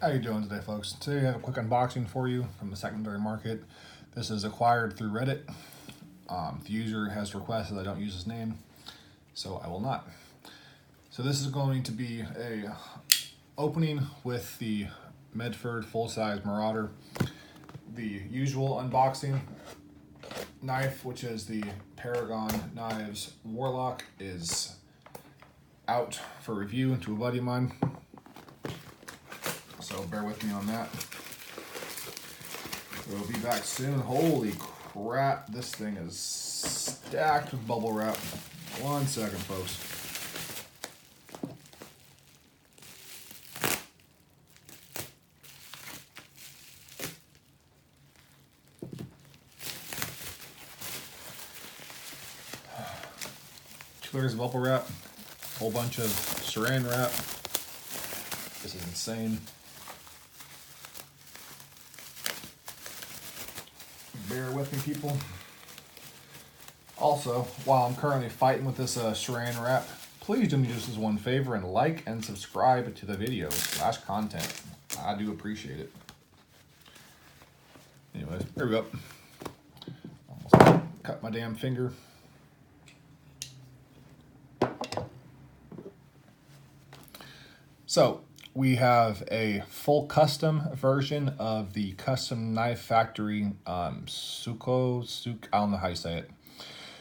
How you doing today, folks? Today I have a quick unboxing for you from the secondary market. This is acquired through Reddit. The user has requested I don't use his name, so I will not. So this is going to be a opening with the Medford full-size Marauder. The usual unboxing knife, which is the Paragon Knives Warlock, is out for review to a buddy of mine. So bear with me on that. We'll be back soon. Holy crap, this thing is stacked with bubble wrap. 1 second, folks. Two layers of bubble wrap, a whole bunch of saran wrap. This is insane. Bear with me, people. Also, while I'm currently fighting with this saran wrap, please do me just this one favor and like and subscribe to the videos / content. I do appreciate it. Anyways, here we go. Almost cut my damn finger. So, we have a full custom version of the Custom Knife Factory sukhoi, I don't know how you say it.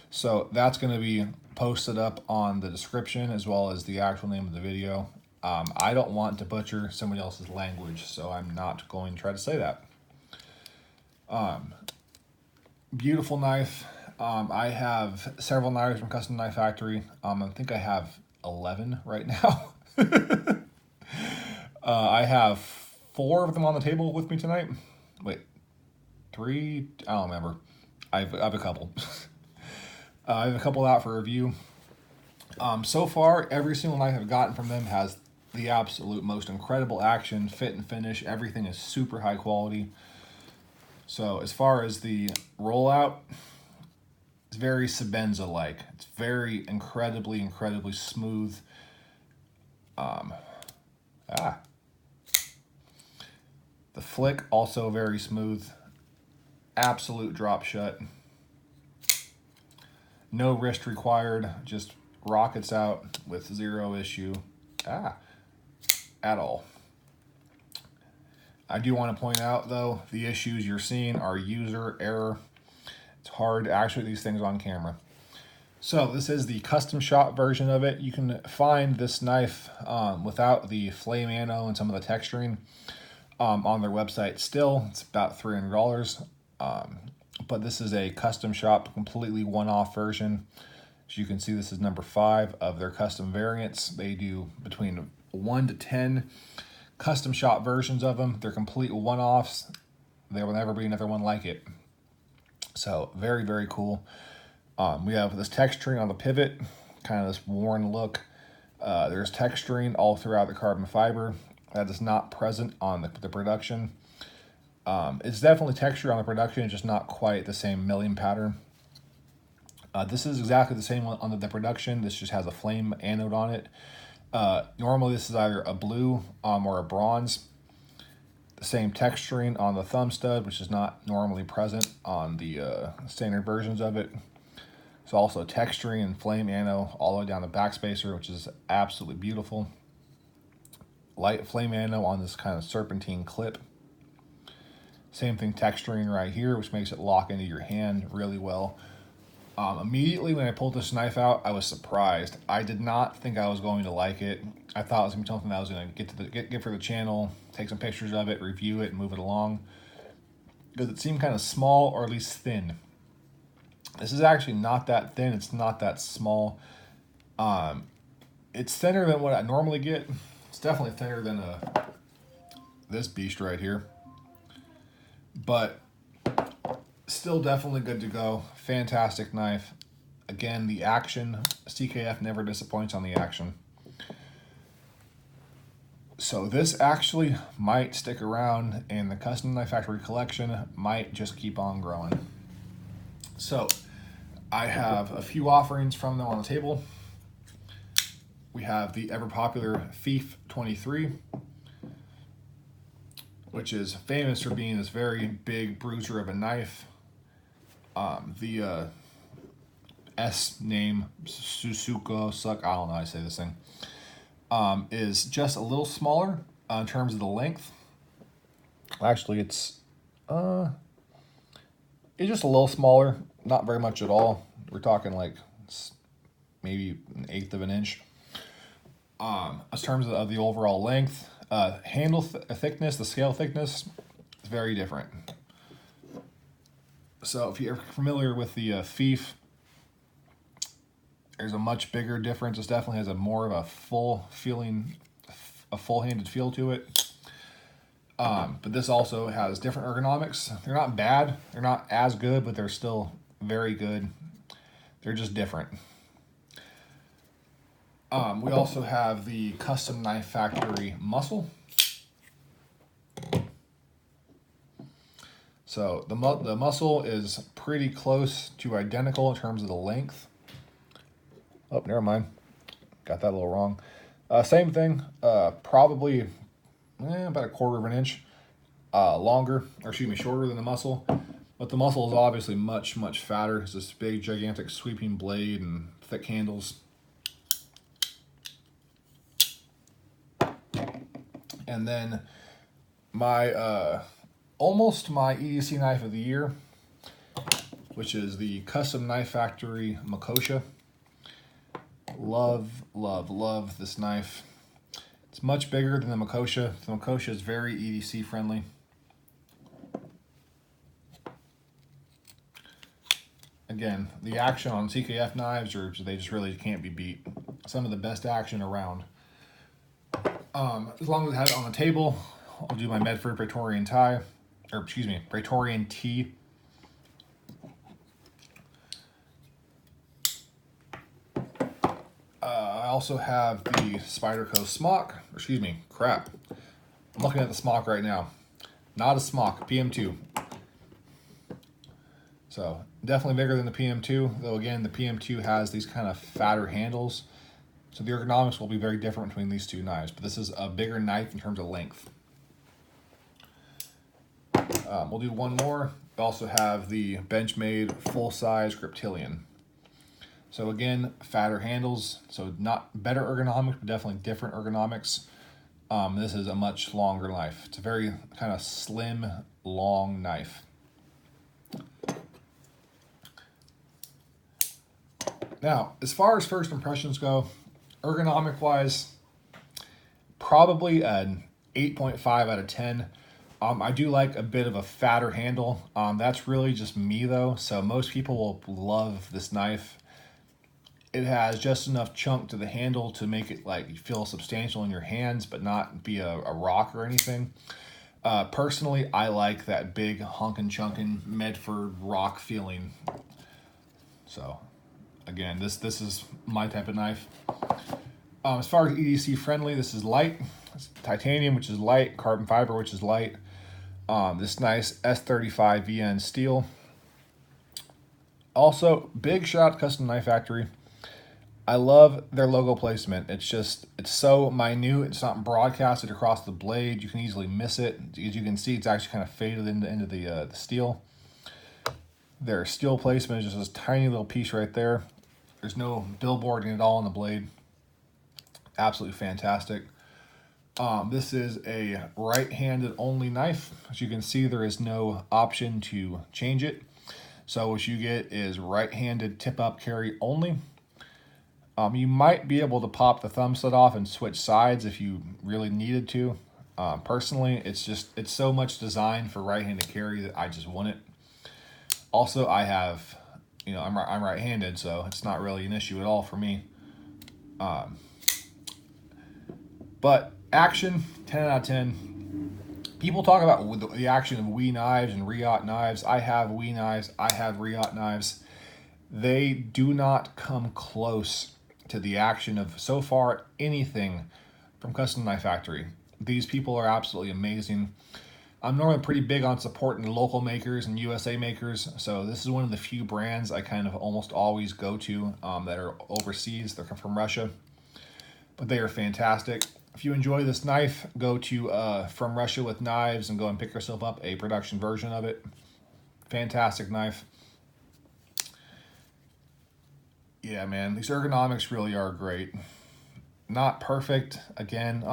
So that's going to be posted up on the description as well as the actual name of the video. I don't want to butcher somebody else's language, so I'm not going to try to say that. Beautiful knife. I have several knives from Custom Knife Factory. I think I have 11 right now. I have 4 of them on the table with me tonight. Wait, 3? I don't remember. I have a couple. I have a couple out for review. So far, every single knife I've gotten from them has the absolute most incredible action, fit and finish. Everything is super high quality. So as far as the rollout, it's very Sebenza-like. It's very incredibly smooth. The flick, also very smooth. Absolute drop shut. No wrist required, just rockets out with zero issue at all. I do want to point out, though, the issues you're seeing are user error. It's hard to actually these things on camera. So this is the custom shop version of it. You can find this knife without the flame ammo and some of the texturing on their website still. It's about $300. But this is a custom shop, completely one-off version. As you can see, this is number 5 of their custom variants. They do between 1 to 10 custom shop versions of them. They're complete one-offs. There will never be another one like it. So very cool. We have this texturing on the pivot, kind of this worn look. There's texturing all throughout the carbon fiber. That is not present on the production. It's definitely texture on the production, just not quite the same milling pattern. This is exactly the same on the production. This just has a flame anode on it. Normally this is either a blue or a bronze. The same texturing on the thumb stud, which is not normally present on the standard versions of it. It's also texturing and flame anode all the way down the backspacer, which is absolutely beautiful. Light flame anode on this kind of serpentine clip. Same thing texturing right here, which makes it lock into your hand really well. Immediately when I pulled this knife out, I was surprised. I did not think I was going to like it. I thought it was going to be something that I was going to get for the channel, take some pictures of it, review it, and move it along. Because it seemed kind of small, or at least thin. This is actually not that thin. It's not that small. It's thinner than what I normally get. It's definitely thinner than this beast right here. But still definitely good to go. Fantastic knife. Again, the action, CKF never disappoints on the action. So this actually might stick around, and the Custom Knife Factory collection might just keep on growing. So I have a few offerings from them on the table. We have the ever popular Thief 23. which is famous for being this very big bruiser of a knife. The S name, sukhoi, I don't know how I say this thing, is just a little smaller in terms of the length. Actually, it's just a little smaller, not very much at all. We're talking like maybe 1/8 of an inch. In terms of the overall length, handle thickness, the scale thickness is very different. So if you're familiar with the fief, there's a much bigger difference. This definitely has a more of a full-handed feel to it. But this also has different ergonomics. They're not bad. They're not as good, but they're still very good. They're just different. We also have the Custom Knife Factory Muscle. So the muscle is pretty close to identical in terms of the length. Oh, never mind. Got that a little wrong. Same thing, probably about 1/4 of an inch shorter than the muscle. But the muscle is obviously much, much fatter. It's this big, gigantic sweeping blade and thick handles. And then almost my EDC knife of the year, which is the Custom Knife Factory Makosha. Love, love, love this knife. It's much bigger than the Makosha. The Makosha is very EDC friendly. Again, the action on CKF knives, they just really can't be beat. Some of the best action around. As long as I have it on the table, I'll do my Medford Praetorian Praetorian T. I also have the Spyderco smock. Crap. I'm looking at the smock right now. Not a smock, PM2. So definitely bigger than the PM2, though again, the PM2 has these kind of fatter handles. So the ergonomics will be very different between these two knives, but this is a bigger knife in terms of length. We'll do one more. We also have the Benchmade full-size Griptilian. So again, fatter handles, so not better ergonomics, but definitely different ergonomics. This is a much longer knife. It's a very kind of slim, long knife. Now, as far as first impressions go, ergonomic-wise, probably an 8.5 out of 10. I do like a bit of a fatter handle. That's really just me, though, so most people will love this knife. It has just enough chunk to the handle to make it like feel substantial in your hands, but not be a rock or anything. Personally, I like that big hunkin' chunkin' Medford rock feeling. So again, this is my type of knife. As far as EDC friendly, this is light. It's titanium, which is light, carbon fiber, which is light. This nice S35 VN steel. Also, big shout out to Custom Knife Factory. I love their logo placement. It's so minute. It's not broadcasted across the blade. You can easily miss it. As you can see, it's actually kind of faded into the steel. Their steel placement is just this tiny little piece right there. There's no billboarding at all on the blade. Absolutely fantastic. This is a right-handed only knife. As you can see, there is no option to change it. So what you get is right-handed tip-up carry only. You might be able to pop the thumb slit off and switch sides if you really needed to. Personally, it's so much designed for right-handed carry that I just want it. Also, I have, I'm right-handed, so it's not really an issue at all for me. But action, 10 out of 10. People talk about the action of WE knives and Riot knives. I have WE knives. I have Riot knives. They do not come close to the action of, so far, anything from Custom Knife Factory. These people are absolutely amazing. I'm normally pretty big on supporting local makers and USA makers, so this is one of the few brands I kind of almost always go to that are overseas. They're from Russia, but they are fantastic. if you enjoy this knife, go to From Russia with Knives and go and pick yourself up a production version of it. Fantastic knife. Yeah, man, these ergonomics really are great. Not perfect, again.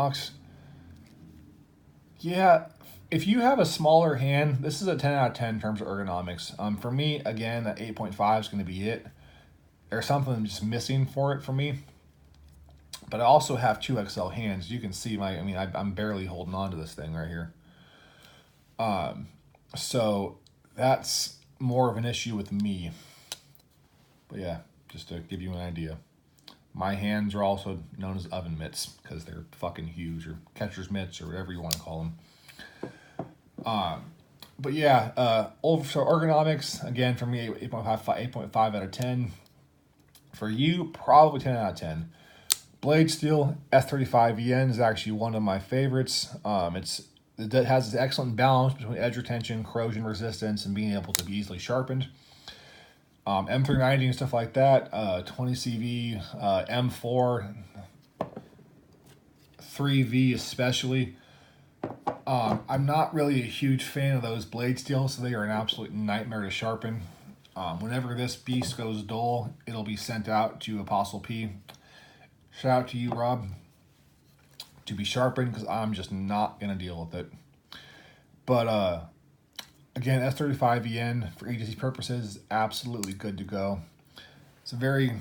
Yeah, if you have a smaller hand, this is a 10 out of 10 in terms of ergonomics. For me, again, that 8.5 is going to be it. There's something just missing for it for me. But I also have 2XL hands. You can see I'm barely holding on to this thing right here. So that's more of an issue with me. But yeah, just to give you an idea. My hands are also known as oven mitts because they're fucking huge, or catcher's mitts, or whatever you want to call them. But yeah, so ergonomics, again, for me, 8.5 out of 10. For you, probably 10 out of 10. Blade steel S35EN is actually one of my favorites. It has an excellent balance between edge retention, corrosion resistance, and being able to be easily sharpened. M390 and stuff like that, 20CV, M4, 3V especially. I'm not really a huge fan of those blade steels, so they are an absolute nightmare to sharpen. Whenever this beast goes dull, it'll be sent out to Apostle P. Shout out to you, Rob, to be sharpened, because I'm just not going to deal with it. But again, S35EN for agency purposes is absolutely good to go. It's a very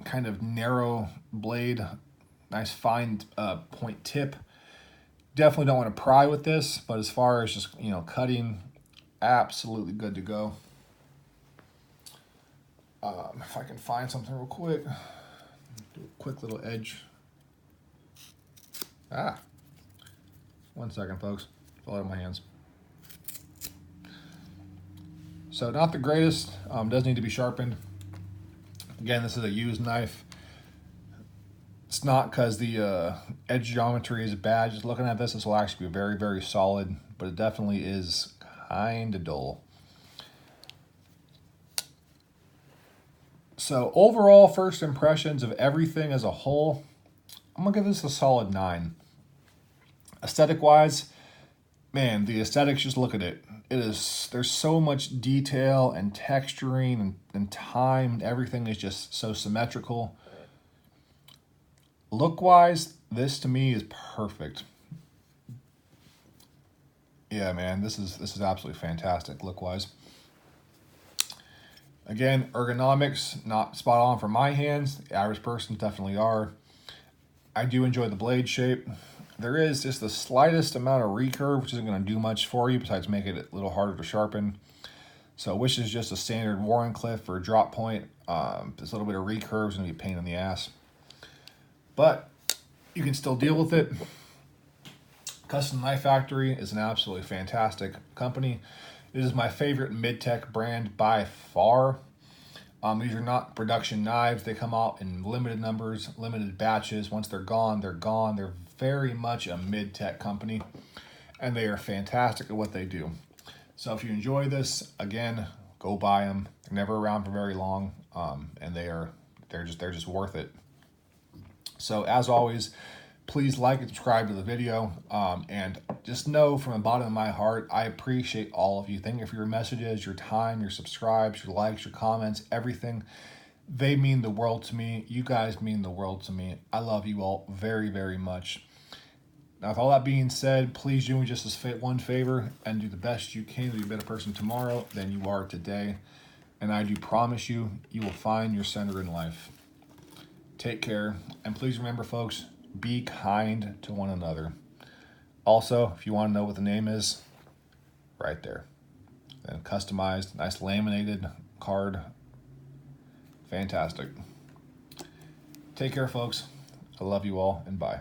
kind of narrow blade, nice fine point tip. Definitely don't want to pry with this, but as far as just, cutting, absolutely good to go. If I can find something real quick, do a quick little edge. One second, folks. Fall out of my hands. So not the greatest, does need to be sharpened. Again, this is a used knife. It's not because the edge geometry is bad. Just looking at this will actually be very, very solid, but it definitely is kind of dull. So overall, first impressions of everything as a whole, I'm gonna give this a solid 9. Aesthetic-wise, man, the aesthetics, just look at it. There's so much detail and texturing and time, and everything is just so symmetrical. Look-wise, this to me is perfect. Yeah, man, this is absolutely fantastic look-wise. Again, ergonomics, not spot on for my hands. The average person definitely are. I do enjoy the blade shape. There is just the slightest amount of recurve, which isn't going to do much for you besides making it a little harder to sharpen. So which is just a standard Warrenclyffe or drop point. This little bit of recurve is going to be a pain in the ass. But you can still deal with it. Custom Knife Factory is an absolutely fantastic company. It is my favorite mid-tech brand by far. These are not production knives. They come out in limited numbers, limited batches. Once they're gone, they're gone. They're very much a mid-tech company, and they are fantastic at what they do. So if you enjoy this, again, go buy them. They're never around for very long, and they're just worth it. So as always, please like and subscribe to the video, and just know from the bottom of my heart, I appreciate all of you. Thank you for your messages, your time, your subscribes, your likes, your comments, everything. They mean the world to me. You guys mean the world to me. I love you all very, very much. Now, with all that being said, please do me just this one favor and do the best you can to be a better person tomorrow than you are today. And I do promise you, you will find your center in life. Take care, and please remember, folks, be kind to one another. Also, if you want to know what the name is, right there. And customized, nice laminated card. Fantastic. Take care, folks. I love you all, and bye.